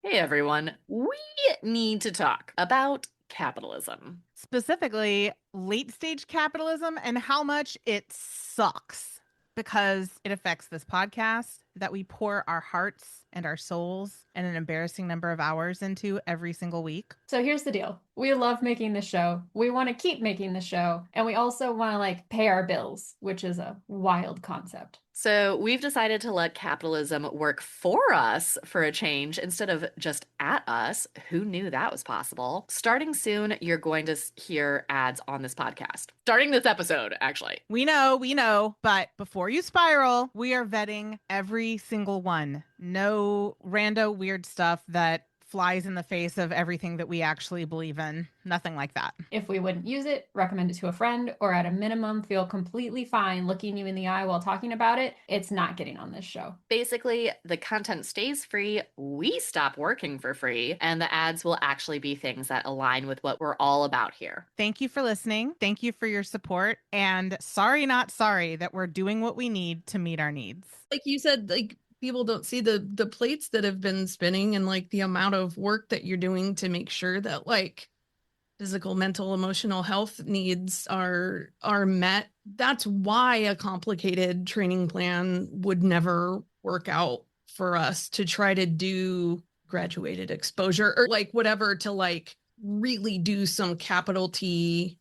Hey everyone, we need to talk about capitalism. Specifically late stage capitalism and how much it sucks because it affects this podcast that we pour our hearts and our souls and an embarrassing number of hours into every single week. So here's the deal. We love making the show. We want to keep making the show. And we also want to pay our bills, which is a wild concept. So, we've decided to let capitalism work for us for a change instead of just at us. Who knew that was possible? Starting soon, you're going to hear ads on this podcast. Starting this episode, actually. We know, but before you spiral, we are vetting every single one. No rando weird stuff that flies in the face of everything that we actually believe in. Nothing like that. If we wouldn't use it, recommend it to a friend, or at a minimum, feel completely fine looking you in the eye while talking about it. It's not getting on this show. Basically, the content stays free, we stop working for free, and the ads will actually be things that align with what we're all about here. Thank you for listening. Thank you for your support. And sorry, not sorry that we're doing what we need to meet our needs. Like you said, people don't see the plates that have been spinning and the amount of work that you're doing to make sure that physical, mental, emotional health needs are met. That's why a complicated training plan would never work out for us to try to do graduated exposure or whatever to really do some capital T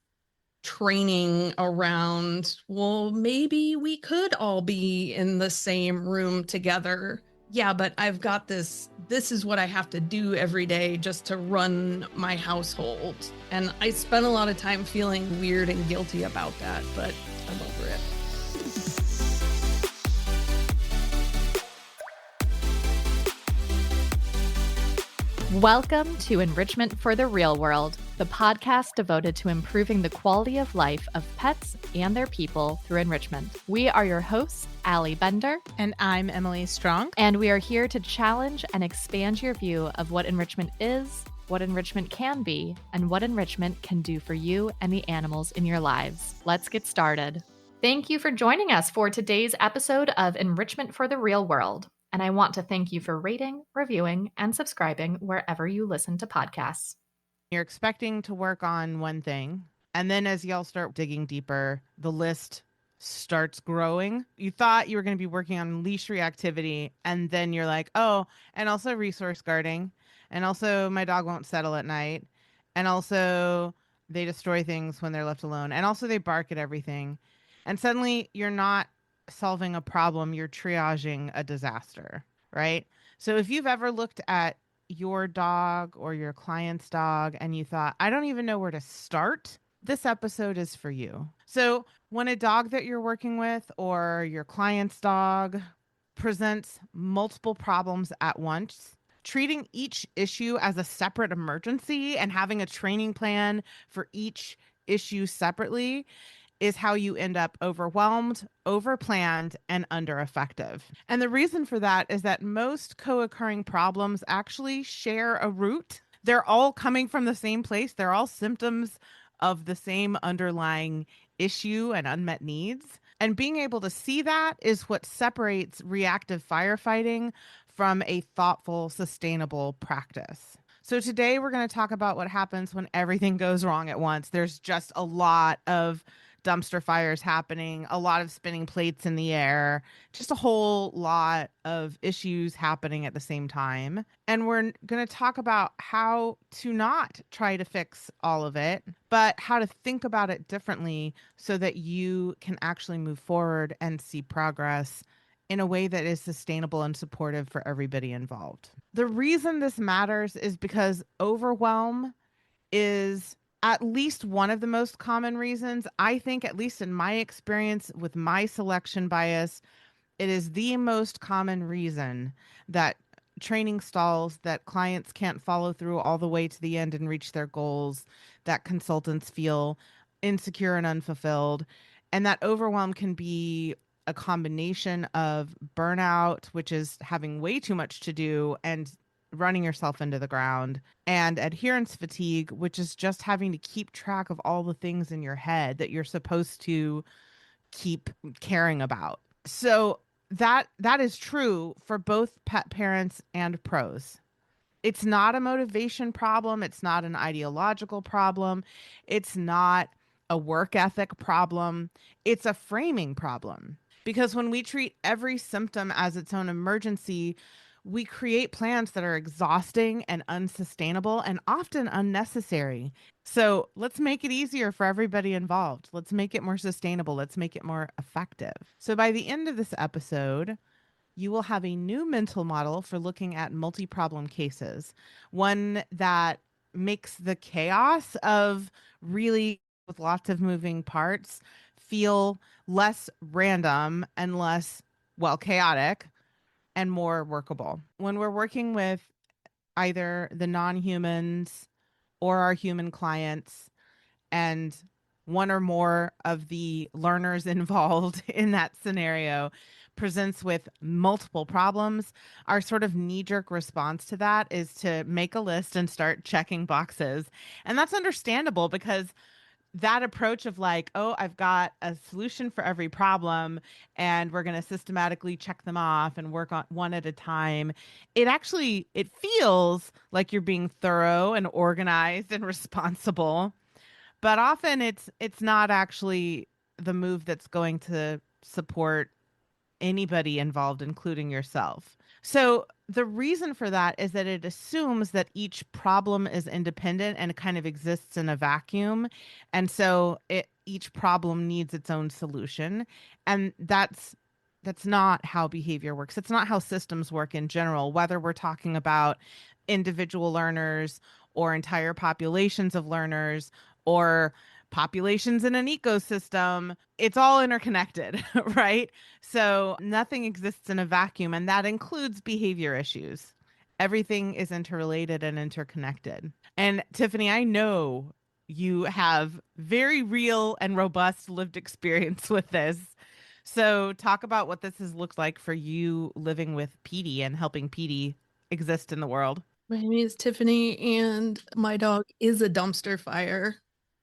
training around, well, maybe we could all be in the same room together. Yeah, but I've got this is what I have to do every day just to run my household. And I spent a lot of time feeling weird and guilty about that, but I'm over it. Welcome to Enrichment for the Real World, the podcast devoted to improving the quality of life of pets and their people through enrichment. We are your hosts, Allie Bender. And I'm Emily Strong. And we are here to challenge and expand your view of what enrichment is, what enrichment can be, and what enrichment can do for you and the animals in your lives. Let's get started. Thank you for joining us for today's episode of Enrichment for the Real World. And I want to thank you for rating, reviewing, and subscribing wherever you listen to podcasts. You're expecting to work on one thing, and then as y'all start digging deeper, the list starts growing. You thought you were going to be working on leash reactivity, and then you're like, oh, and also resource guarding, and also my dog won't settle at night, and also they destroy things when they're left alone, and also they bark at everything. And suddenly you're not solving a problem, you're triaging a disaster, right? So if you've ever looked at your dog or your client's dog and you thought, I don't even know where to start, this episode is for you. So when a dog that you're working with or your client's dog presents multiple problems at once, treating each issue as a separate emergency and having a training plan for each issue separately is how you end up overwhelmed, overplanned, and under effective. And the reason for that is that most co-occurring problems actually share a root. They're all coming from the same place. They're all symptoms of the same underlying issue and unmet needs. And being able to see that is what separates reactive firefighting from a thoughtful, sustainable practice. So today we're going to talk about what happens when everything goes wrong at once. There's just a lot of dumpster fires happening, a lot of spinning plates in the air, just a whole lot of issues happening at the same time. And we're going to talk about how to not try to fix all of it, but how to think about it differently so that you can actually move forward and see progress in a way that is sustainable and supportive for everybody involved. The reason this matters is because overwhelm is at least one of the most common reasons. I think, at least in my experience with my selection bias, it is the most common reason that training stalls, that clients can't follow through all the way to the end and reach their goals, that consultants feel insecure and unfulfilled. And that overwhelm can be a combination of burnout, which is having way too much to do and running yourself into the ground, and adherence fatigue, which is just having to keep track of all the things in your head that you're supposed to keep caring about. So that is true for both pet parents and pros. It's not a motivation problem. It's not an ideological problem. It's not a work ethic problem. It's a framing problem. Because when we treat every symptom as its own emergency, we create plans that are exhausting and unsustainable and often unnecessary. So let's make it easier for everybody involved. Let's make it more sustainable. Let's make it more effective. So by the end of this episode, you will have a new mental model for looking at multi-problem cases, one that makes the chaos of really with lots of moving parts feel less random and less, well, chaotic and more workable. When we're working with either the non-humans or our human clients, and one or more of the learners involved in that scenario presents with multiple problems, our sort of knee-jerk response to that is to make a list and start checking boxes. And that's understandable because that approach of like, oh, I've got a solution for every problem and we're going to systematically check them off and work on one at a time, it feels like you're being thorough and organized and responsible, but often it's not actually the move that's going to support anybody involved, including yourself. So the reason for that is that it assumes that each problem is independent and kind of exists in a vacuum. And so each problem needs its own solution. And that's not how behavior works. It's not how systems work in general, whether we're talking about individual learners or entire populations of learners or populations in an ecosystem. It's all interconnected, right? So nothing exists in a vacuum, and that includes behavior issues. Everything is interrelated and interconnected. And Tiffany, I know you have very real and robust lived experience with this. So talk about what this has looked like for you living with PD and helping PD exist in the world. My name is Tiffany, and my dog is a dumpster fire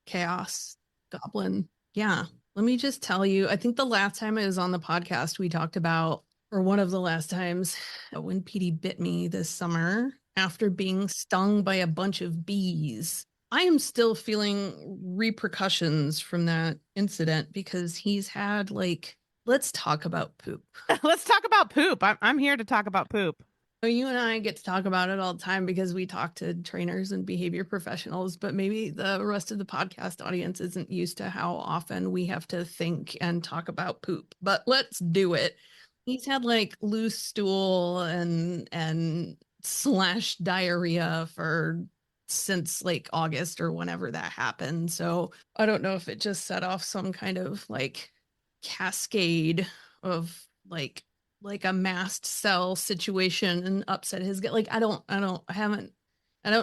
chaos goblin. Yeah. Let me just tell you, I think the last time I was on the podcast, we talked about, or one of the last times, when Petey bit me this summer after being stung by a bunch of bees. I am still feeling repercussions from that incident because he's had let's talk about poop. Let's talk about poop. I'm here to talk about poop. You and I get to talk about it all the time because we talk to trainers and behavior professionals, but maybe the rest of the podcast audience isn't used to how often we have to think and talk about poop. But let's do it. He's had loose stool and slash diarrhea since August or whenever that happened. So I don't know if it just set off some kind of cascade of a mast cell situation and upset his gut. I don't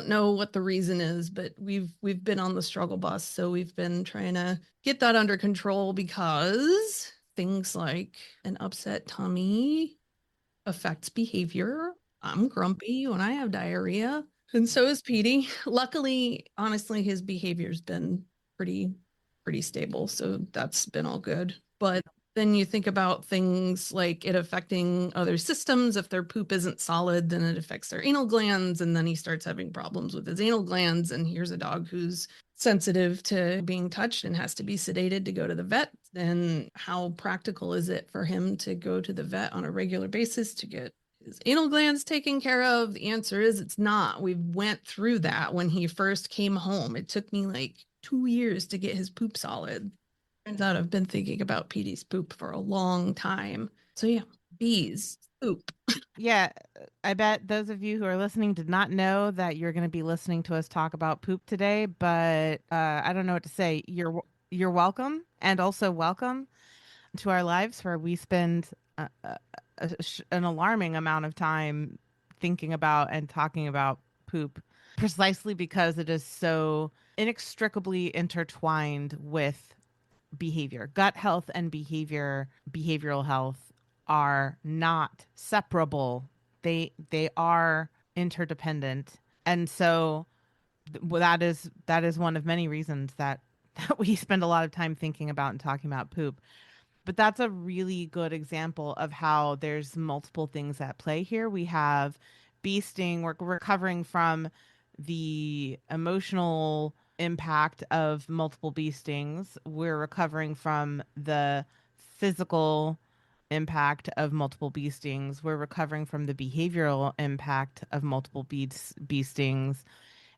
know what the reason is, but we've been on the struggle bus. So we've been trying to get that under control because things like an upset tummy affects behavior. I'm grumpy when I have diarrhea, and so is Petey. Luckily, honestly, his behavior's been pretty stable. So that's been all good. But then you think about things like it affecting other systems. If their poop isn't solid, then it affects their anal glands. And then he starts having problems with his anal glands. And here's a dog who's sensitive to being touched and has to be sedated to go to the vet. Then how practical is it for him to go to the vet on a regular basis to get his anal glands taken care of? The answer is it's not. We went through that when he first came home. It took me 2 years to get his poop solid. Turns out I've been thinking about Petey's poop for a long time. So yeah, bees, poop. Yeah, I bet those of you who are listening did not know that you're going to be listening to us talk about poop today, but I don't know what to say. You're welcome, and also welcome to our lives where we spend an alarming amount of time thinking about and talking about poop, precisely because it is so inextricably intertwined with behavior. Gut health and behavioral health are not separable. They are interdependent. And so that is one of many reasons that that we spend a lot of time thinking about and talking about poop. But that's a really good example of how there's multiple things at play here. We have bee sting. We're recovering from the emotional impact of multiple bee stings. We're recovering from the physical impact of multiple bee stings. We're recovering from the behavioral impact of multiple bee stings.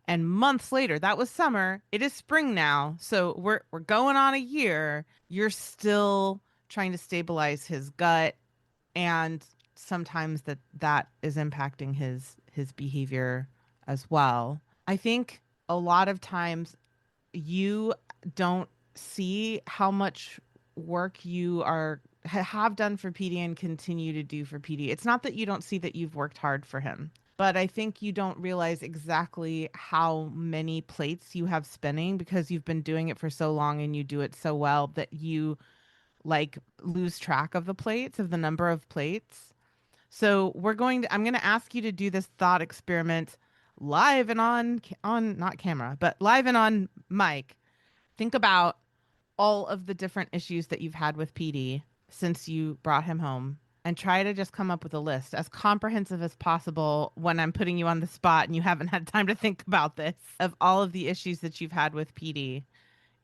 And months later, that was summer. It is spring now. So we're going on a year. You're still trying to stabilize his gut, and sometimes that is impacting his behavior as well. I think a lot of times you don't see how much work you have done for PD and continue to do for PD. It's not that you don't see that you've worked hard for him, but I think you don't realize exactly how many plates you have spinning because you've been doing it for so long and you do it so well that you like lose track of the plates, of the number of plates. So I'm going to ask you to do this thought experiment live and on not camera, but live and on mic. Think about all of the different issues that you've had with PD since you brought him home and try to just come up with a list as comprehensive as possible when I'm putting you on the spot and you haven't had time to think about this of all of the issues that you've had with PD.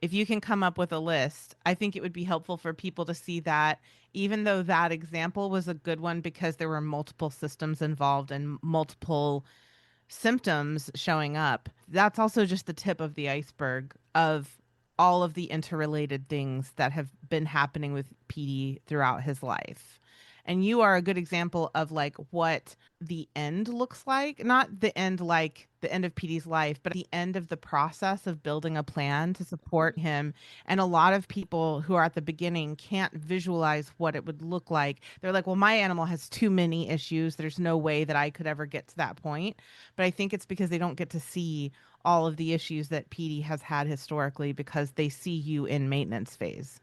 If you can come up with a list, I think it would be helpful for people to see that even though that example was a good one because there were multiple systems involved and multiple symptoms showing up, that's also just the tip of the iceberg of all of the interrelated things that have been happening with PD throughout his life. And you are a good example of like what the end looks like, not the end like the end of PD's life, but the end of the process of building a plan to support him. And a lot of people who are at the beginning can't visualize what it would look like. They're like, well, my animal has too many issues. There's no way that I could ever get to that point. But I think it's because they don't get to see all of the issues that PD has had historically because they see you in maintenance phase.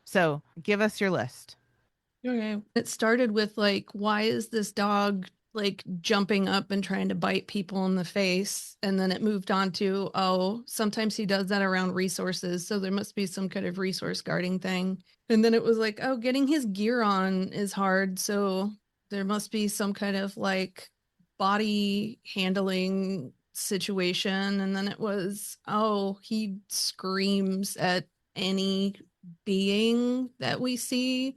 So give us your list. Okay. It started with like, why is this dog like jumping up and trying to bite people in the face? And then it moved on to, oh, sometimes he does that around resources. So there must be some kind of resource guarding thing. And then it was like, oh, getting his gear on is hard. So there must be some kind of like body handling situation. And then it was, oh, he screams at any being that we see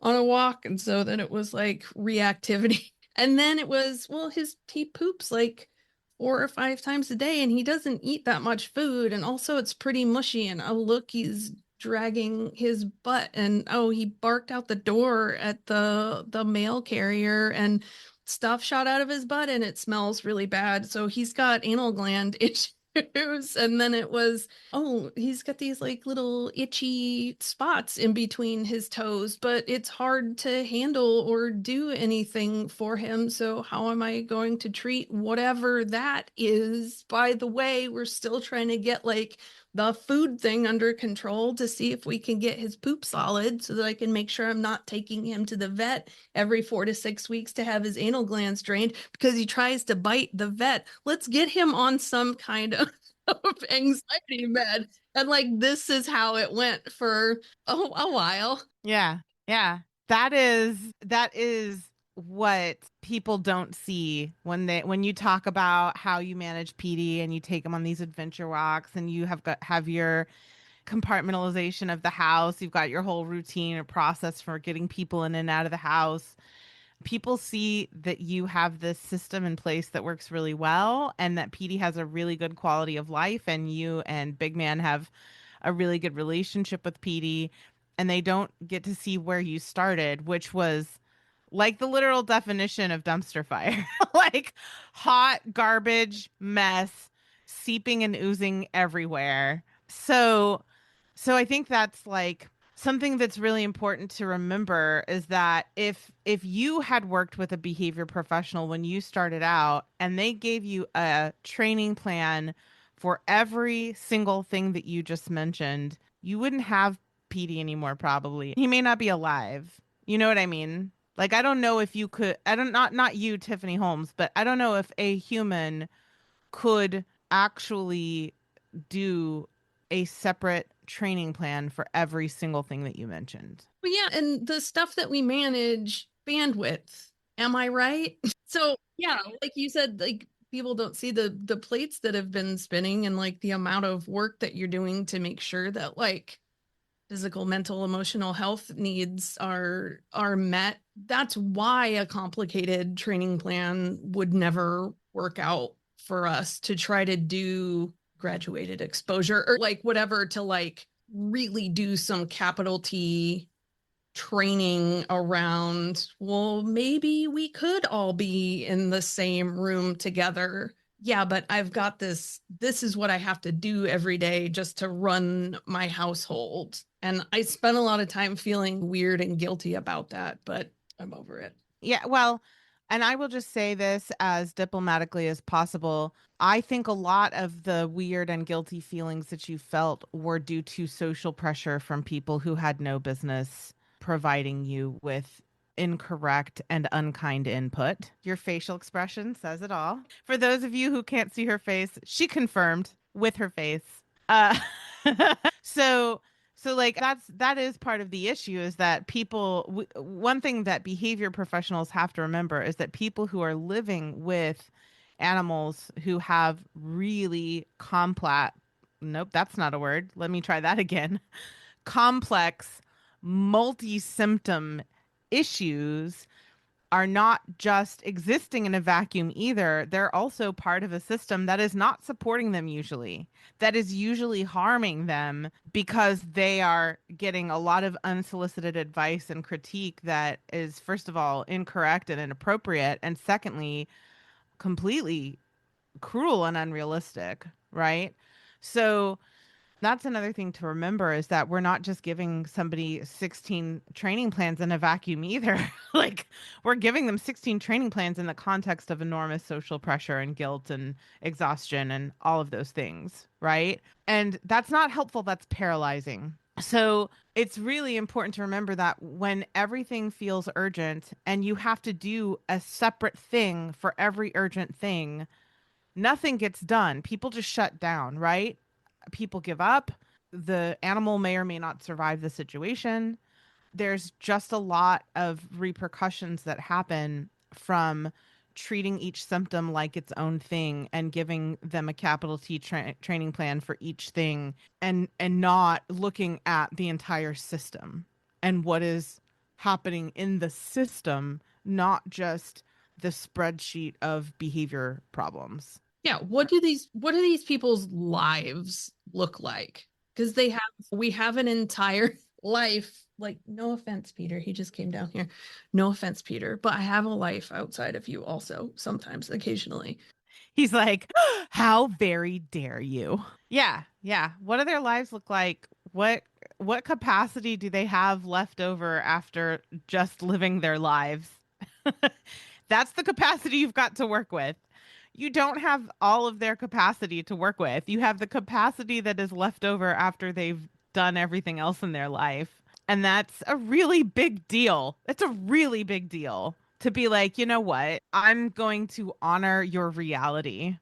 on a walk. And so then it was like reactivity. And then it was, well, he poops like 4 or 5 times a day and he doesn't eat that much food. And also it's pretty mushy. And oh, look, he's dragging his butt. And oh, he barked out the door at the mail carrier and stuff shot out of his butt and it smells really bad. So he's got anal gland issues. And then it was, oh, he's got these like little itchy spots in between his toes, but it's hard to handle or do anything for him. So how am I going to treat whatever that is? By the way, we're still trying to get like the food thing under control to see if we can get his poop solid so that I can make sure I'm not taking him to the vet every 4 to 6 weeks to have his anal glands drained because he tries to bite the vet. Let's get him on some kind of anxiety med. And like, this is how it went for a while. Yeah. Yeah. That is what people don't see when you talk about how you manage PD and you take them on these adventure walks and you have your compartmentalization of the house. You've got your whole routine or process for getting people in and out of the house. People see that you have this system in place that works really well and that PD has a really good quality of life and you and Big Man have a really good relationship with PD, and they don't get to see where you started, which was like the literal definition of dumpster fire. Like hot garbage mess seeping and oozing everywhere. So I think that's like something that's really important to remember is that if you had worked with a behavior professional when you started out and they gave you a training plan for every single thing that you just mentioned, you wouldn't have PD anymore probably. He may not be alive. You know what I mean? Like I don't know if you could I don't not you Tiffany Holmes, but I don't know if a human could actually do a separate training plan for every single thing that you mentioned. Well, yeah, and the stuff that we manage, bandwidth Am I right? So yeah, like you said, like people don't see the plates that have been spinning and like the amount of work that you're doing to make sure that like physical, mental, emotional health needs are met. That's why a complicated training plan would never work out for us to try to do graduated exposure or like whatever to like really do some capital T training around, well, maybe we could all be in the same room together. Yeah, but I've got this is what I have to do every day just to run my household. And I spent a lot of time feeling weird and guilty about that, but I'm over it. Yeah, well, and I will just say this as diplomatically as possible. I think a lot of the weird and guilty feelings that you felt were due to social pressure from people who had no business providing you with incorrect and unkind input. Your facial expression says it all. For those of you who can't see her face, she confirmed with her face. Uh, so like that is part of the issue is that one thing that behavior professionals have to remember is that people who are living with animals who have really complex, nope, that's not a word. Let me try that again. Complex multi-symptom issues are not just existing in a vacuum either. They're also part of a system that is not supporting them usually, that is usually harming them because they are getting a lot of unsolicited advice and critique that is, first of all, incorrect and inappropriate. And secondly, completely cruel and unrealistic, right? So that's another thing to remember is that we're not just giving somebody 16 training plans in a vacuum either. Like we're giving them 16 training plans in the context of enormous social pressure and guilt and exhaustion and all of those things, right? And that's not helpful, that's paralyzing. So it's really important to remember that when everything feels urgent and you have to do a separate thing for every urgent thing, nothing gets done. People just shut down, right? People give up. The animal may or may not survive the situation. There's just a lot of repercussions that happen from treating each symptom like its own thing and giving them a capital T training plan for each thing and not looking at the entire system and what is happening in the system, not just the spreadsheet of behavior problems. Yeah, what do these people's lives look like? Because we have an entire life. Like, no offense, Peter, he just came down here. No offense, Peter, but I have a life outside of you also, sometimes, occasionally. He's like, how very dare you? Yeah, yeah. What do their lives look like? What capacity do they have left over after just living their lives? That's the capacity you've got to work with. You don't have all of their capacity to work with. You have the capacity that is left over after they've done everything else in their life. And that's a really big deal. It's a really big deal to be like, you know what? I'm going to honor your reality.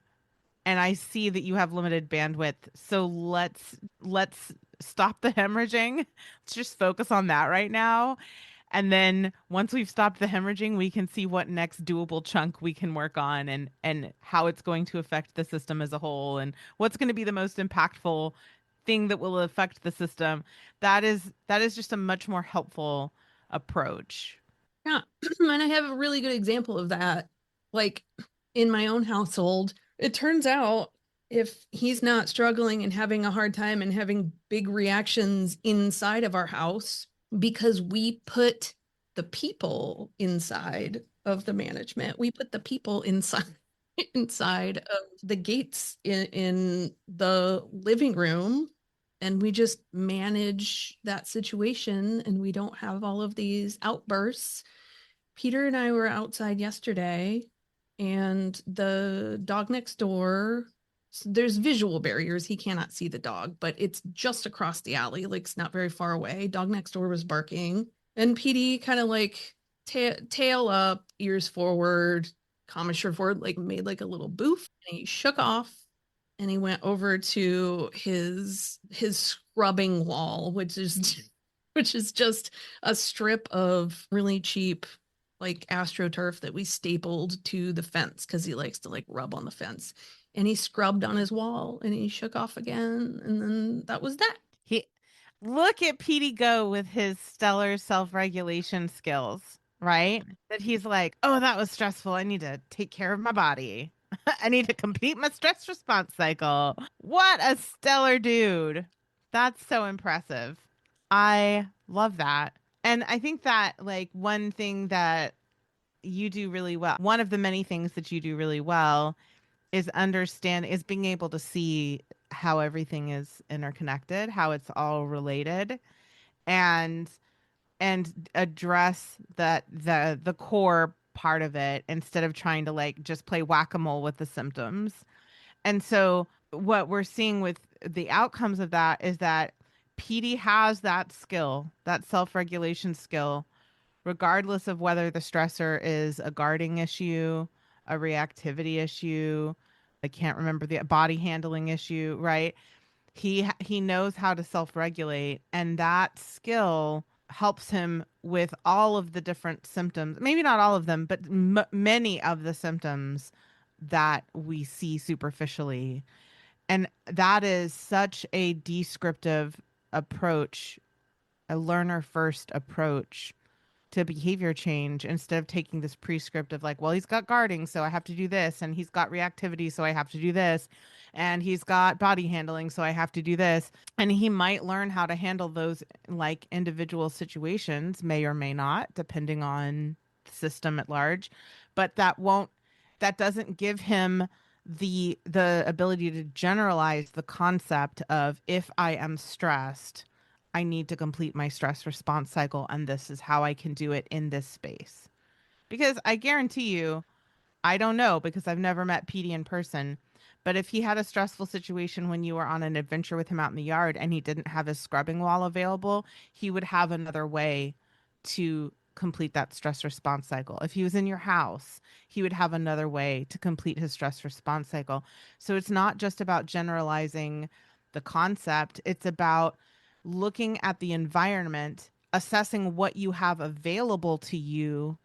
And I see that you have limited bandwidth. So let's stop the hemorrhaging. Let's just focus on that right now. And then once we've stopped the hemorrhaging, we can see what next doable chunk we can work on and how it's going to affect the system as a whole and what's going to be the most impactful thing that will affect the system. That is just a much more helpful approach. Yeah. And I have a really good example of that. Like in my own household, it turns out if he's not struggling and having a hard time and having big reactions inside of our house, because we put the people inside of the management, we put the people inside of the gates in the living room, and we just manage that situation and we don't have all of these outbursts. Peter and I were outside yesterday and the dog next door, there's visual barriers. He cannot see the dog, but it's just across the alley. Like it's not very far away. Dog next door was barking and PD kind of like tail up, ears forward, commissure forward, like made like a little boof and he shook off and he went over to his scrubbing wall, which is just a strip of really cheap like AstroTurf that we stapled to the fence because he likes to like rub on the fence. And he scrubbed on his wall and he shook off again. And then that was that. He look at Petey go with his stellar self-regulation skills, right? That he's like, oh, that was stressful. I need to take care of my body. I need to complete my stress response cycle. What a stellar dude. That's so impressive. I love that. And I think that like one thing that you do really well, one of the many things that you do really well is being able to see how everything is interconnected, how it's all related, and address the core part of it instead of trying to like just play whack-a-mole with the symptoms. And so what we're seeing with the outcomes of that is that PD has that skill, that self-regulation skill, regardless of whether the stressor is a guarding issue, a reactivity issue, I can't remember the body handling issue, right? He knows how to self-regulate, and that skill helps him with all of the different symptoms. Maybe not all of them, but many of the symptoms that we see superficially. And that is such a descriptive approach, a learner first approach to behavior change instead of taking this prescriptive like, well, he's got guarding, so I have to do this, and he's got reactivity, so I have to do this, and he's got body handling, so I have to do this. And he might learn how to handle those like individual situations, may or may not, depending on the system at large. But that doesn't give him the ability to generalize the concept of if I am stressed, I need to complete my stress response cycle, and this is how I can do it in this space. Because I guarantee you, I don't know because I've never met Petey in person, but if he had a stressful situation when you were on an adventure with him out in the yard and he didn't have his scrubbing wall available, he would have another way to complete that stress response cycle. If he was in your house, he would have another way to complete his stress response cycle. So it's not just about generalizing the concept, it's about looking at the environment, assessing what you have available to you,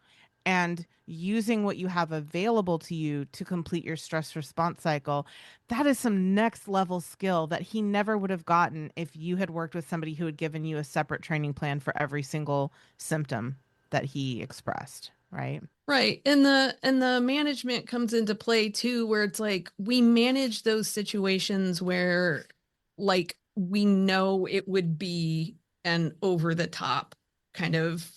and using what you have available to you to complete your stress response cycle. That is some next level skill that he never would have gotten if you had worked with somebody who had given you a separate training plan for every single symptom that he expressed, right? Right. And the management comes into play too, where it's like we manage those situations where like we know it would be an over the top kind of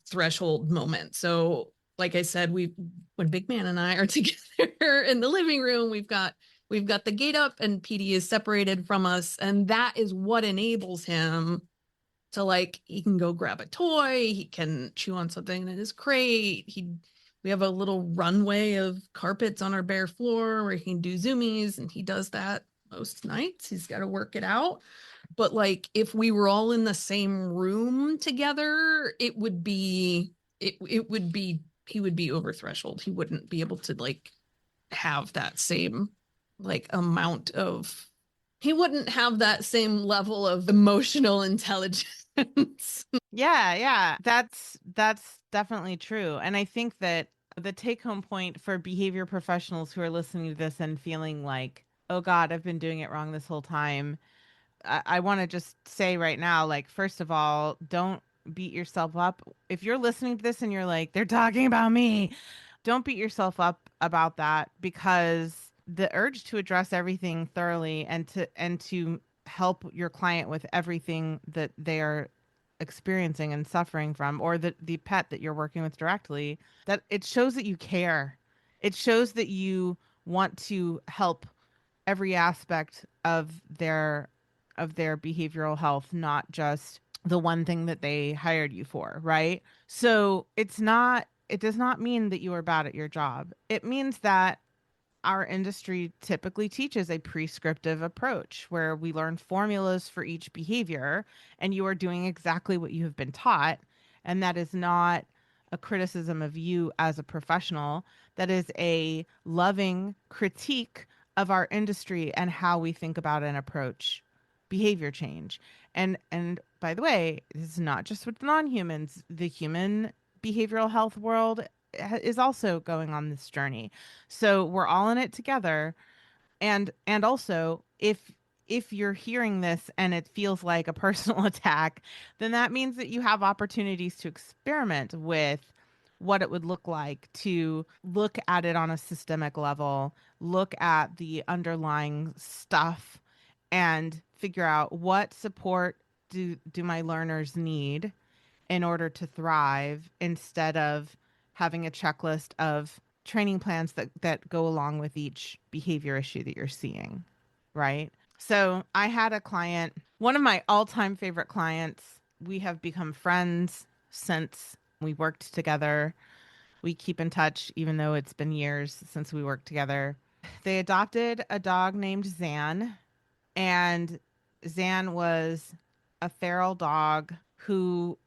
threshold moment. So like I said, when Big Man and I are together in the living room, we've got the gate up and PD is separated from us, and that is what enables him to like he can go grab a toy, he can chew on something in his crate. We have a little runway of carpets on our bare floor where he can do zoomies, and he does that most nights. He's got to work it out. But like if we were all in the same room together, it would be he would be over threshold. He wouldn't be able to like have that same like amount of he wouldn't have that same level of emotional intelligence. Yeah. That's definitely true. And I think that the take home point for behavior professionals who are listening to this and feeling like, oh God, I've been doing it wrong this whole time. I want to just say right now, like, first of all, don't beat yourself up. If you're listening to this and you're like, they're talking about me, don't beat yourself up about that, because the urge to address everything thoroughly and to help your client with everything that they are experiencing and suffering from, or the pet that you're working with directly, that it shows that you care. It shows that you want to help every aspect of their behavioral health, not just the one thing that they hired you for, right? So it does not mean that you are bad at your job. It means that our industry typically teaches a prescriptive approach where we learn formulas for each behavior, and you are doing exactly what you have been taught. And that is not a criticism of you as a professional. That is a loving critique of our industry and how we think about and approach behavior change. And by the way, this is not just with non-humans. The human behavioral health world is also going on this journey. So we're all in it together. And also, if you're hearing this and it feels like a personal attack, then that means that you have opportunities to experiment with what it would look like to look at it on a systemic level, look at the underlying stuff, and figure out what support do my learners need in order to thrive, instead of having a checklist of training plans that go along with each behavior issue that you're seeing, right? So I had a client, one of my all-time favorite clients. We have become friends since we worked together. We keep in touch even though it's been years since we worked together. They adopted a dog named Zan, and Zan was a feral dog who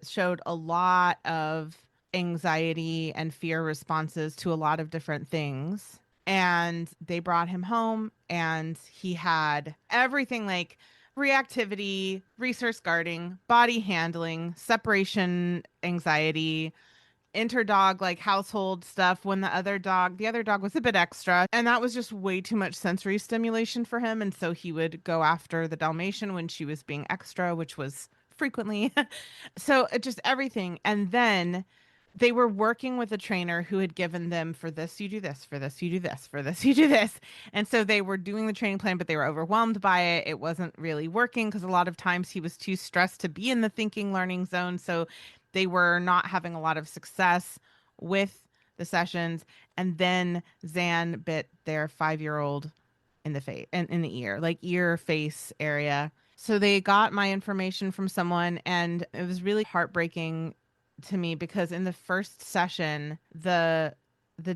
showed a lot of anxiety and fear responses to a lot of different things. And they brought him home, and he had everything like reactivity, resource guarding, body handling, separation anxiety, interdog like household stuff, when the other dog was a bit extra, and that was just way too much sensory stimulation for him, and so he would go after the Dalmatian when she was being extra, which was frequently. So just everything. And then they were working with a trainer who had given them, for this you do this, for this you do this, for this you do this. And so they were doing the training plan, but they were overwhelmed by it. It wasn't really working because a lot of times he was too stressed to be in the thinking learning zone. So they were not having a lot of success with the sessions. And then Zan bit their 5-year-old in the face and in the ear, like ear face area. So they got my information from someone, and it was really heartbreaking to me because in the first session, the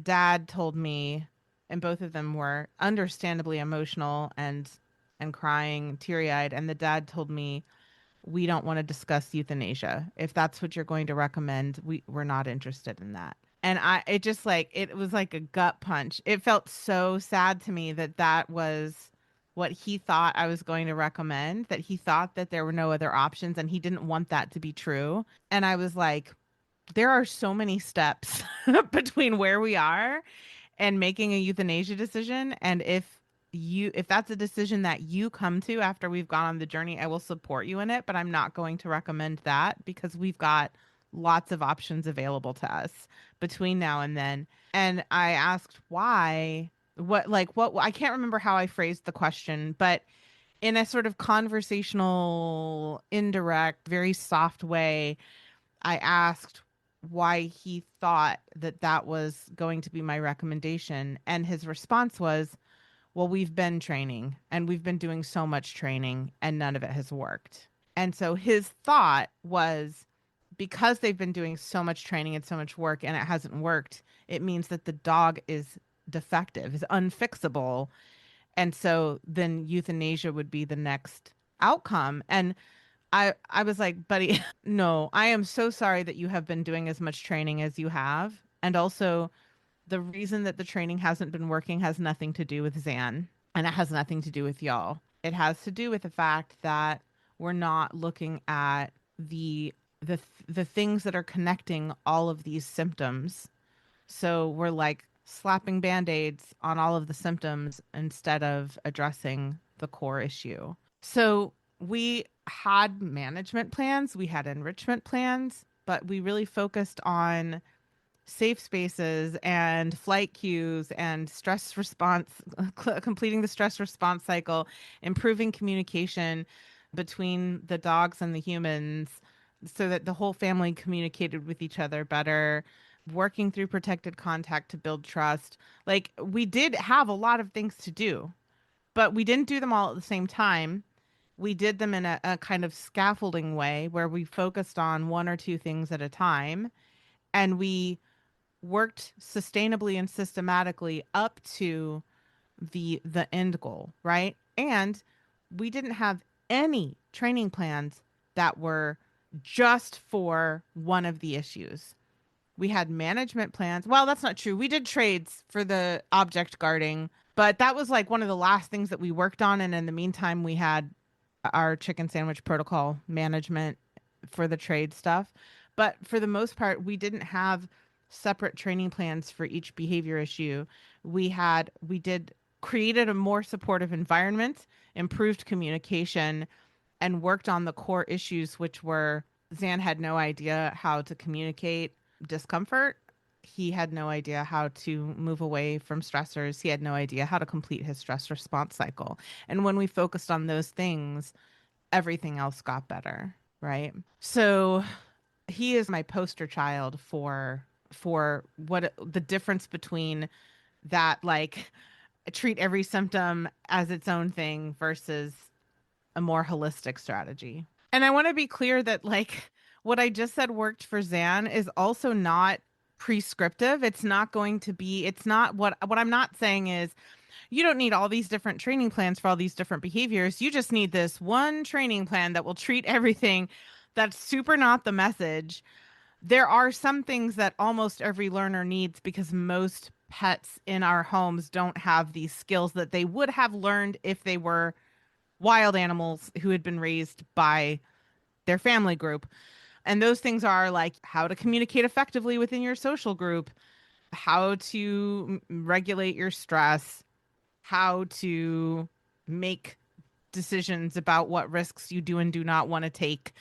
dad told me, and both of them were understandably emotional and crying, teary-eyed, and the dad told me, we don't want to discuss euthanasia. If that's what you're going to recommend, we're not interested in that. And it just like, it was like a gut punch. It felt so sad to me that that was what he thought I was going to recommend, that he thought that there were no other options and he didn't want that to be true. And I was like, there are so many steps between where we are and making a euthanasia decision. And if that's a decision that you come to after we've gone on the journey, I will support you in it, but I'm not going to recommend that because we've got lots of options available to us between now and then. And I asked why, what I can't remember how I phrased the question, but in a sort of conversational, indirect, very soft way, I asked why he thought that that was going to be my recommendation. And his response was, well, we've been training and we've been doing so much training and none of it has worked. And so his thought was, because they've been doing so much training and so much work and it hasn't worked, it means that the dog is defective, is unfixable. And so then euthanasia would be the next outcome. And I was like, buddy, no, I am so sorry that you have been doing as much training as you have. And also, the reason that the training hasn't been working has nothing to do with Zan, and it has nothing to do with y'all. It has to do with the fact that we're not looking at the things that are connecting all of these symptoms. So we're like slapping band-aids on all of the symptoms instead of addressing the core issue. So we had management plans, we had enrichment plans, but we really focused on safe spaces and flight cues and stress response, completing the stress response cycle, improving communication between the dogs and the humans so that the whole family communicated with each other better, working through protected contact to build trust. Like, we did have a lot of things to do, but we didn't do them all at the same time. We did them in a kind of scaffolding way where we focused on one or two things at a time, and we worked sustainably and systematically up to the end goal, right? And we didn't have any training plans that were just for one of the issues. We had management plans. Well, that's not true. We did trades for the object guarding, but that was like one of the last things that we worked on. And in the meantime, we had our chicken sandwich protocol management for the trade stuff. But for the most part, we didn't have separate training plans for each behavior issue. We did created a more supportive environment, improved communication, and worked on the core issues, which were Zan had no idea how to communicate discomfort. He had no idea how to move away from stressors. He had no idea how to complete his stress response cycle. And when we focused on those things, everything else got better, right? So he is my poster child for what the difference between that, like, treat every symptom as its own thing versus a more holistic strategy. And I want to be clear that, like, what I just said worked for Zan is also not prescriptive. It's not going to be, it's not what I'm not saying is you don't need all these different training plans for all these different behaviors. You just need this one training plan that will treat everything. That's super not the message. There are some things that almost every learner needs because most pets in our homes don't have these skills that they would have learned if they were wild animals who had been raised by their family group. And those things are like how to communicate effectively within your social group, how to regulate your stress, how to make decisions about what risks you do and do not want to take.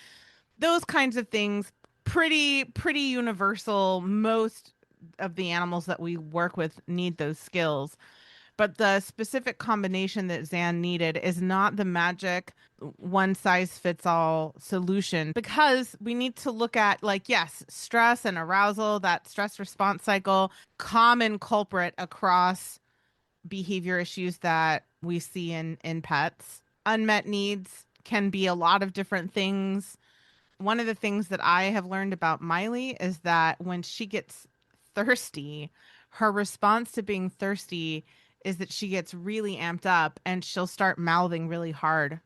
Those kinds of things, pretty universal. Most of the animals that we work with need those skills. But the specific combination that Zan needed is not the magic one size fits all solution, because we need to look at, like, yes, stress and arousal, that stress response cycle, common culprit across behavior issues that we see in pets. Unmet needs can be a lot of different things. One of the things that I have learned about Miley is that when she gets thirsty, her response to being thirsty is that she gets really amped up and she'll start mouthing really hard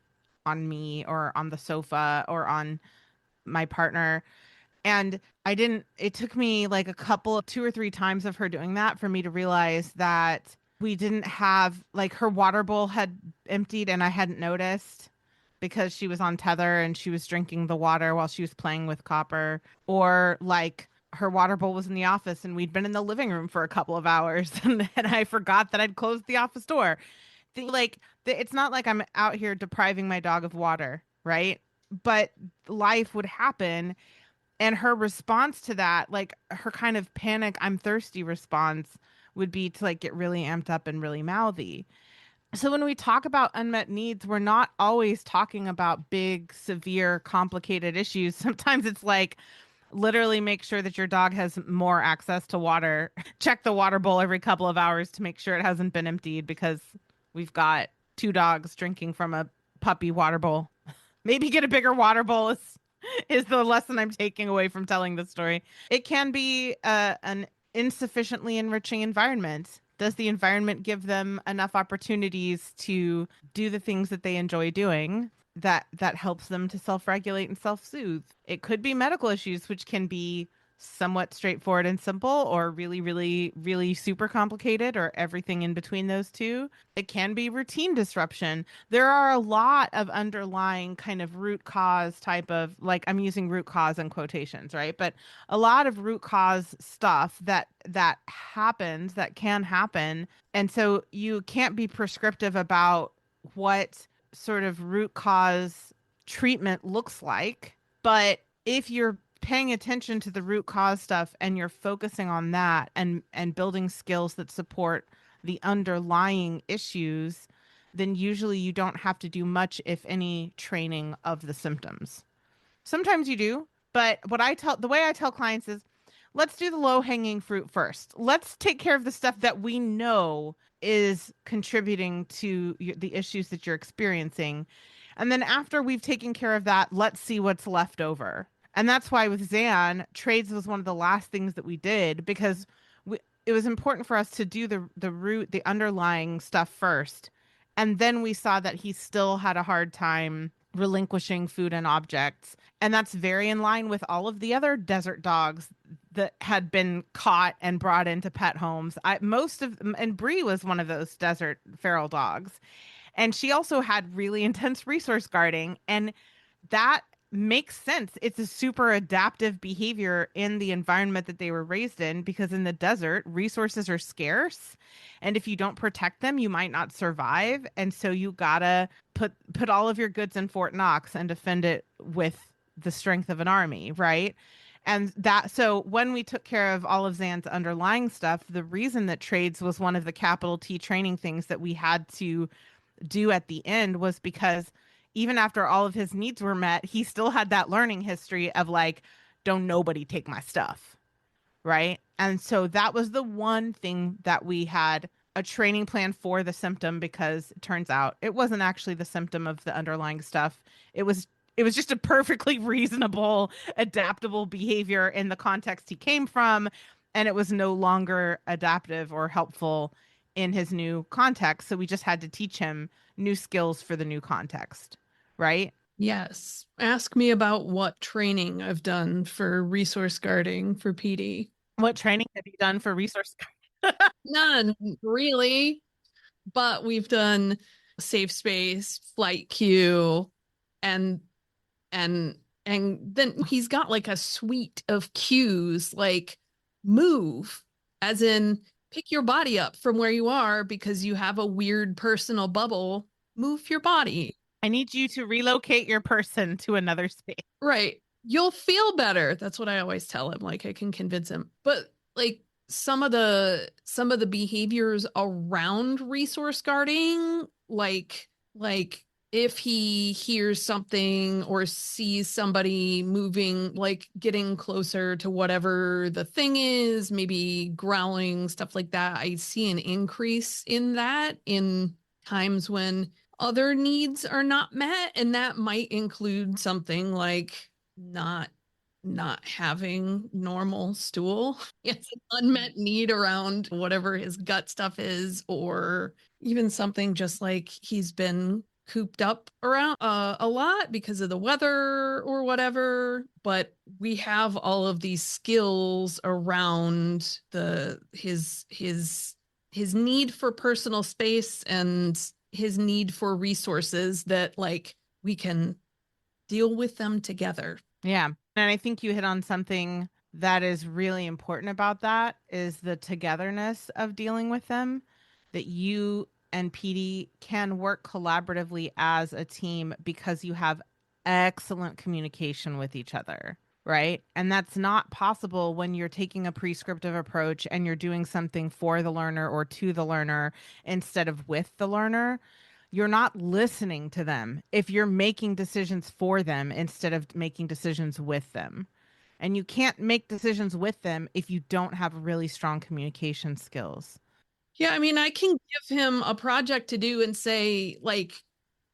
on me or on the sofa or on my partner. And it took me like two or three times of her doing that for me to realize that we didn't have, like, her water bowl had emptied and I hadn't noticed because she was on tether and she was drinking the water while she was playing with Copper. Or, like, her water bowl was in the office and we'd been in the living room for a couple of hours and I forgot that I'd closed the office door. It's not like I'm out here depriving my dog of water, right? But life would happen. And her response to that, like her kind of panic, I'm thirsty response, would be to, like, get really amped up and really mouthy. So when we talk about unmet needs, we're not always talking about big, severe, complicated issues. Sometimes it's like, literally make sure that your dog has more access to water. Check the water bowl every couple of hours to make sure it hasn't been emptied, because we've got two dogs drinking from a puppy water bowl. Maybe get a bigger water bowl is the lesson I'm taking away from telling this story. It can be an insufficiently enriching environment. Does the environment give them enough opportunities to do the things that they enjoy doing that helps them to self-regulate and self-soothe? It could be medical issues, which can be somewhat straightforward and simple, or really, really, really super complicated, or everything in between those two. It can be routine disruption. There are a lot of underlying kind of root cause type of, like, I'm using root cause in quotations, right? But a lot of root cause stuff that happens, that can happen. And so you can't be prescriptive about what sort of root cause treatment looks like. But if you're paying attention to the root cause stuff and you're focusing on that and building skills that support the underlying issues, then usually you don't have to do much, if any, training of the symptoms. Sometimes you do, but the way I tell clients is, let's do the low-hanging fruit first. Let's take care of the stuff that we know is contributing to the issues that you're experiencing. And then after we've taken care of that, let's see what's left over. And that's why with Zan, trades was one of the last things that we did, because it was important for us to do the underlying stuff first. And then we saw that he still had a hard time relinquishing food and objects. And that's very in line with all of the other desert dogs that had been caught and brought into pet homes. And Bree was one of those desert feral dogs. And she also had really intense resource guarding. And that makes sense. It's a super adaptive behavior in the environment that they were raised in, because in the desert, resources are scarce. And if you don't protect them, you might not survive. And so you gotta put all of your goods in Fort Knox and defend it with the strength of an army, right? And that, so when we took care of all of Zan's underlying stuff, the reason that trades was one of the capital T training things that we had to do at the end was because even after all of his needs were met, he still had that learning history of like, don't nobody take my stuff. Right. And so that was the one thing that we had a training plan for the symptom, because it turns out it wasn't actually the symptom of the underlying stuff. It was just a perfectly reasonable, adaptable behavior in the context he came from. And it was no longer adaptive or helpful in his new context. So we just had to teach him new skills for the new context. Right. Yes. Ask me about what training I've done for resource guarding for PD. What training have you done for resource? None, really. But we've done safe space, flight queue, and and then he's got like a suite of cues, like move, as in pick your body up from where you are because you have a weird personal bubble. Move your body. I need you to relocate your person to another space. Right. You'll feel better. That's what I always tell him. Like I can convince him. But like some of the behaviors around resource guarding, like if he hears something or sees somebody moving, like getting closer to whatever the thing is, maybe growling, stuff like that, I see an increase in that in times when other needs are not met, and that might include something like not having normal stool. It's an unmet need around whatever his gut stuff is, or even something just like he's been cooped up around a lot because of the weather or whatever. But we have all of these skills around his need for personal space and his need for resources that like we can deal with them together. Yeah. And I think you hit on something that is really important about that is the togetherness of dealing with them, that you and PD can work collaboratively as a team because you have excellent communication with each other. Right. And that's not possible when you're taking a prescriptive approach and you're doing something for the learner or to the learner instead of with the learner. You're not listening to them if you're making decisions for them instead of making decisions with them. And you can't make decisions with them if you don't have really strong communication skills. Yeah, I mean, I can give him a project to do and say, like,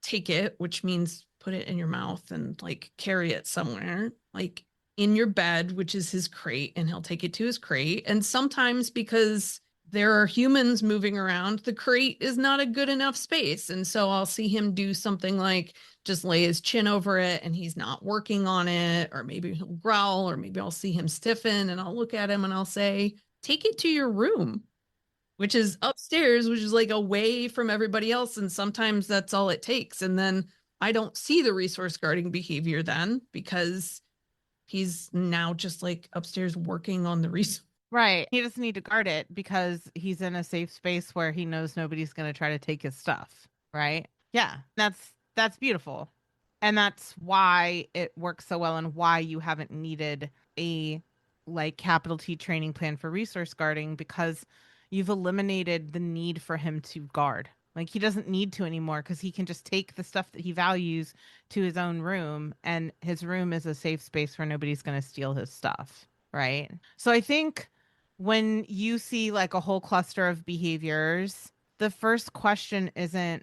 take it, which means put it in your mouth and like carry it somewhere, like in your bed, which is his crate, and he'll take it to his crate. And sometimes because there are humans moving around, the crate is not a good enough space. And so I'll see him do something like just lay his chin over it and he's not working on it, or maybe he'll growl, or maybe I'll see him stiffen and I'll look at him and I'll say, take it to your room, which is upstairs, which is like away from everybody else. And sometimes that's all it takes. And then I don't see the resource guarding behavior then because he's now just like upstairs working on the resource. Right. He doesn't need to guard it because he's in a safe space where he knows nobody's going to try to take his stuff. Right. Yeah. That's beautiful. And that's why it works so well and why you haven't needed a like capital T training plan for resource guarding, because you've eliminated the need for him to guard. Like he doesn't need to anymore because he can just take the stuff that he values to his own room, and his room is a safe space where nobody's going to steal his stuff. Right. So I think when you see like a whole cluster of behaviors, the first question isn't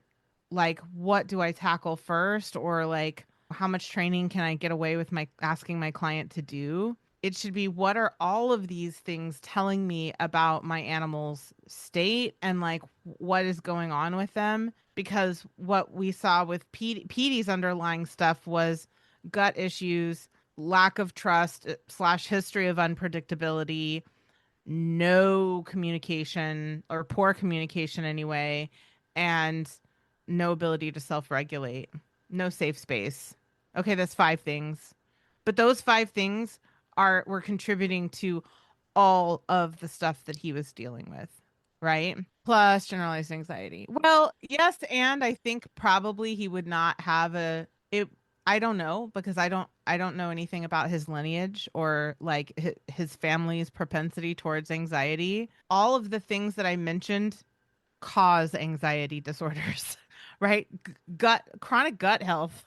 like, what do I tackle first? Or like, how much training can I get away with my asking my client to do? It should be, what are all of these things telling me about my animal's state and like what is going on with them? Because what we saw with Petey's underlying stuff was gut issues, lack of trust / history of unpredictability, no communication or poor communication anyway, and no ability to self-regulate, no safe space. Okay, that's 5 things. But those 5 things were contributing to all of the stuff that he was dealing with, right? Plus generalized anxiety. Well, yes, and I think probably he would not have it. I don't know because I don't know anything about his lineage or like his family's propensity towards anxiety. All of the things that I mentioned cause anxiety disorders, right? Chronic gut health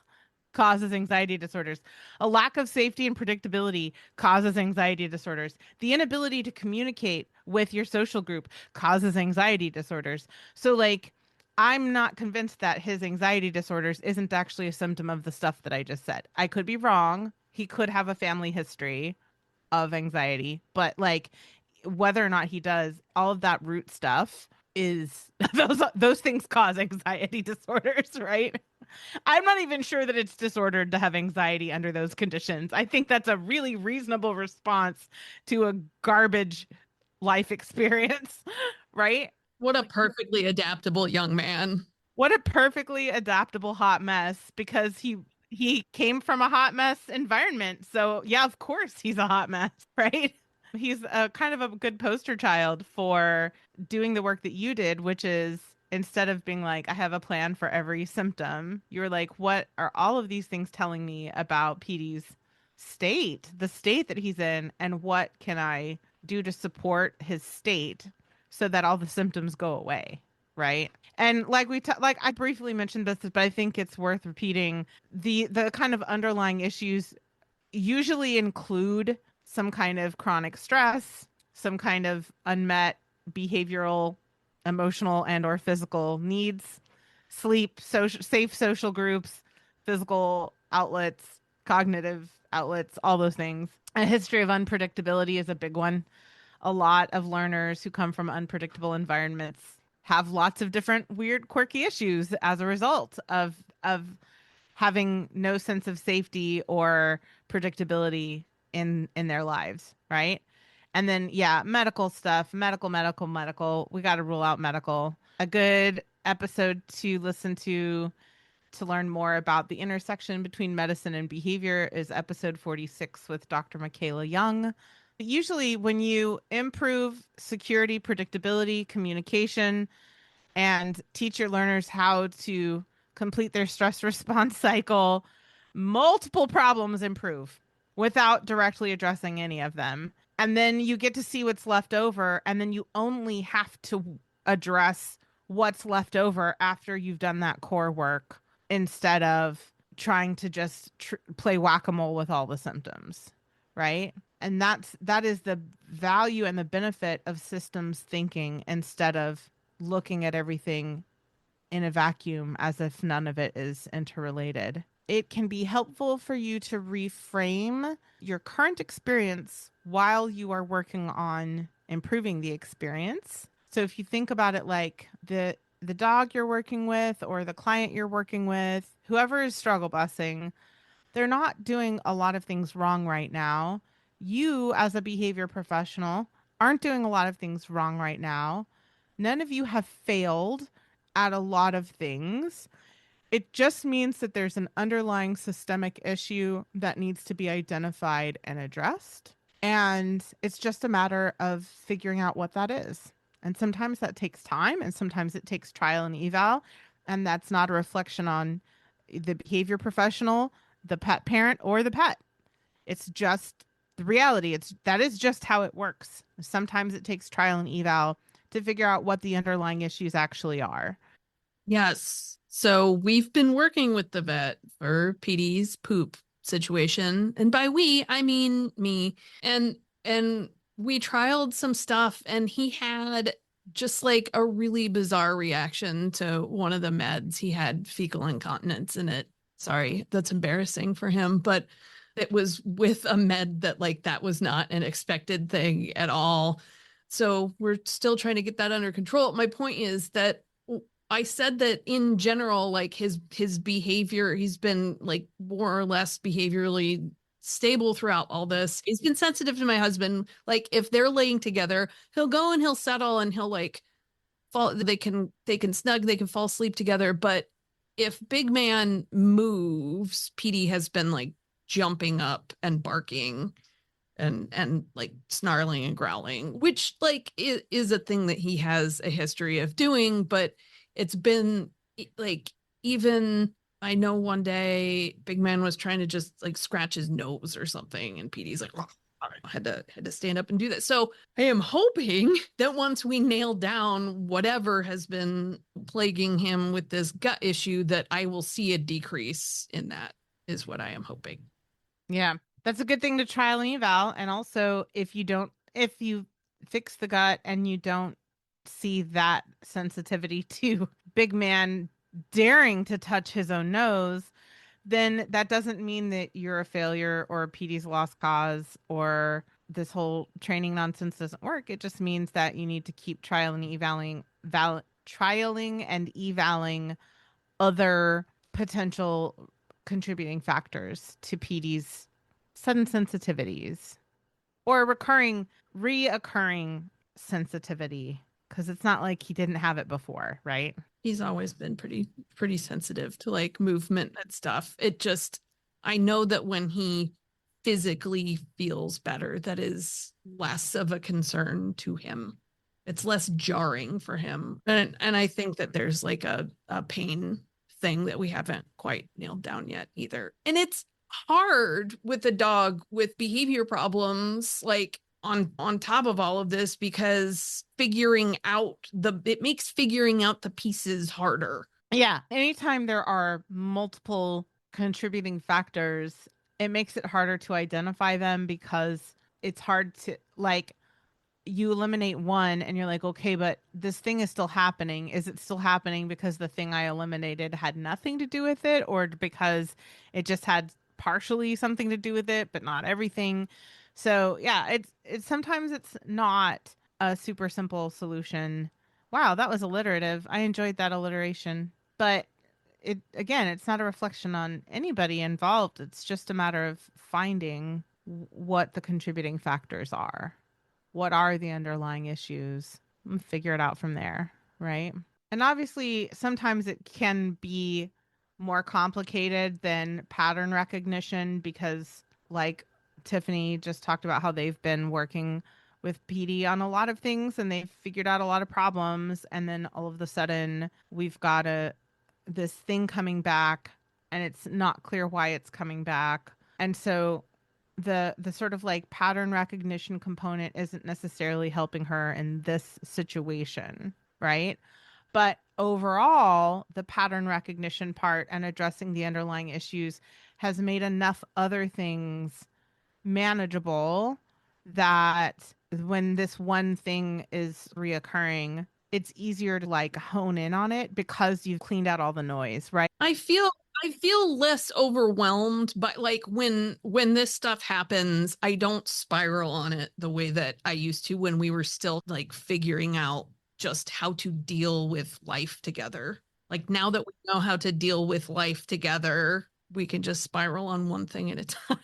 causes anxiety disorders. A lack of safety and predictability causes anxiety disorders. The inability to communicate with your social group causes anxiety disorders. So, like, I'm not convinced that his anxiety disorders isn't actually a symptom of the stuff that I just said. I could be wrong. He could have a family history of anxiety, but like whether or not he does, all of that root stuff is those things cause anxiety disorders, right? I'm not even sure that it's disordered to have anxiety under those conditions. I think that's a really reasonable response to a garbage life experience, right? What a perfectly adaptable young man. What a perfectly adaptable hot mess because he came from a hot mess environment. So, yeah, of course he's a hot mess, right? He's a kind of a good poster child for doing the work that you did, which is instead of being like, I have a plan for every symptom, you're like, what are all of these things telling me about PD's state, the state that he's in, and what can I do to support his state so that all the symptoms go away, right? And like like I briefly mentioned this, but I think it's worth repeating. The kind of underlying issues usually include some kind of chronic stress, some kind of unmet behavioral, emotional, and or physical needs, sleep, safe social groups, physical outlets, cognitive outlets, all those things. A history of unpredictability is a big one. A lot of learners who come from unpredictable environments have lots of different weird, quirky issues as a result of having no sense of safety or predictability in their lives, right? And then yeah, medical stuff, medical. We got to rule out medical. A good episode to listen to learn more about the intersection between medicine and behavior is episode 46 with Dr. Michaela Young. Usually when you improve security, predictability, communication, and teach your learners how to complete their stress response cycle, multiple problems improve without directly addressing any of them. And then you get to see what's left over, and then you only have to address what's left over after you've done that core work instead of trying to just play whack-a-mole with all the symptoms, right? And that is the value and the benefit of systems thinking instead of looking at everything in a vacuum as if none of it is interrelated. It can be helpful for you to reframe your current experience while you are working on improving the experience. So if you think about it like the dog you're working with or the client you're working with, whoever is struggle busing, they're not doing a lot of things wrong right now. You, as a behavior professional, aren't doing a lot of things wrong right now. None of you have failed at a lot of things. It just means that there's an underlying systemic issue that needs to be identified and addressed. And it's just a matter of figuring out what that is. And sometimes that takes time, and sometimes it takes trial and eval. And that's not a reflection on the behavior professional, the pet parent, or the pet. It's just the reality. That is just how it works. Sometimes it takes trial and eval to figure out what the underlying issues actually are. Yes. So we've been working with the vet for PD's poop situation. And by we, I mean me. And we trialed some stuff, and he had just like a really bizarre reaction to one of the meds. He had fecal incontinence in it. Sorry, that's embarrassing for him, but it was with a med that was not an expected thing at all. So we're still trying to get that under control. My point is that I said that in general, like his behavior, he's been like more or less behaviorally stable throughout all this. He's been sensitive to my husband. Like if they're laying together, he'll go and he'll settle and he'll like fall. They can snug, they can fall asleep together. But if Big Man moves, PD has been like jumping up and barking and like snarling and growling, which like is a thing that he has a history of doing, but it's been like, even I know one day Big Man was trying to just like scratch his nose or something, and PD's like, oh, had to stand up and do that. So I am hoping that once we nail down whatever has been plaguing him with this gut issue, that I will see a decrease in that, is what I am hoping. Yeah, that's a good thing to trial and eval. And also, if you fix the gut and you don't see that sensitivity to Big Man daring to touch his own nose, then that doesn't mean that you're a failure or PD's lost cause or this whole training nonsense doesn't work. It just means that you need to keep trialing and evaling other potential contributing factors to PD's sudden sensitivities or reoccurring sensitivity, because it's not like he didn't have it before, right? He's always been pretty sensitive to like movement and stuff. It just, I know that when he physically feels better, that is less of a concern to him. It's less jarring for him. And I think that there's like a pain thing that we haven't quite nailed down yet either. And it's hard with a dog with behavior problems, like on top of all of this, because it makes figuring out the pieces harder. Yeah. Anytime there are multiple contributing factors, it makes it harder to identify them, because it's hard to, like, you eliminate one and you're like, okay, but this thing is still happening. Is it still happening because the thing I eliminated had nothing to do with it, or because it just had partially something to do with it, but not everything? So yeah, it's sometimes it's not a super simple solution. Wow, that was alliterative. I enjoyed that alliteration. But it's not a reflection on anybody involved. It's just a matter of finding what the contributing factors are. What are the underlying issues? And figure it out from there, right? And obviously, sometimes it can be more complicated than pattern recognition, because, like Tiffany just talked about, how they've been working with PD on a lot of things and they've figured out a lot of problems. And then all of a sudden, we've got this thing coming back, and it's not clear why it's coming back. And so the sort of like pattern recognition component isn't necessarily helping her in this situation, right? But overall, the pattern recognition part and addressing the underlying issues has made enough other things manageable that when this one thing is reoccurring, it's easier to like hone in on it because you've cleaned out all the noise, right? I feel less overwhelmed, but like when this stuff happens, I don't spiral on it the way that I used to when we were still like figuring out just how to deal with life together. Like now that we know how to deal with life together, we can just spiral on one thing at a time.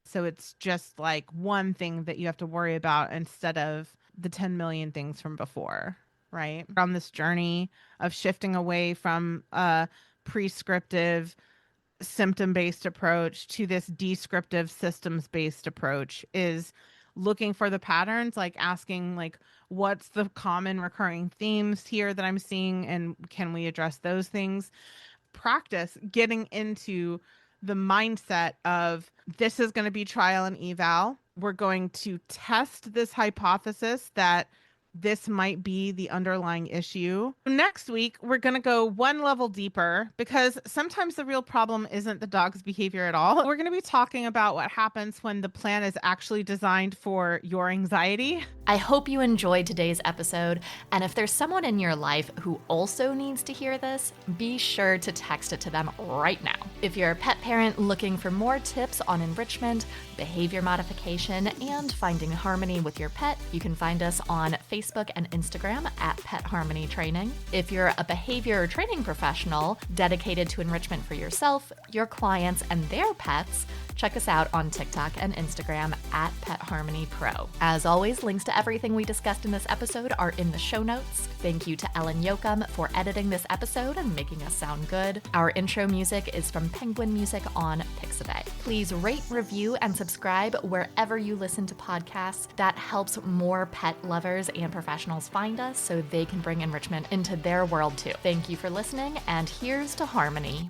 So it's just like one thing that you have to worry about instead of the 10 million things from before, right? On this journey of shifting away from a prescriptive symptom-based approach to this descriptive systems-based approach is looking for the patterns, like asking like, what's the common recurring themes here that I'm seeing, and can we address those things? Practice getting into the mindset of, this is going to be trial and eval. We're going to test this hypothesis that this might be the underlying issue. Next week, we're going to go one level deeper, because sometimes the real problem isn't the dog's behavior at all. We're going to be talking about what happens when the plan is actually designed for your anxiety. I hope you enjoyed today's episode, and if there's someone in your life who also needs to hear this, be sure to text it to them right now. If you're a pet parent looking for more tips on enrichment, behavior modification, and finding harmony with your pet, you can find us on Facebook and Instagram at Pet Harmony Training. If you're a behavior training professional dedicated to enrichment for yourself, your clients, and their pets, Check us out on TikTok and Instagram at Pet Harmony Pro. As always, links to everything we discussed in this episode are in the show notes. Thank you to Ellen Yoakum for editing this episode and making us sound good. Our intro music is from Penguin Music on Pixabay. Please rate, review, and subscribe wherever you listen to podcasts. That helps more pet lovers and professionals find us so they can bring enrichment into their world too. Thank you for listening, and here's to Harmony.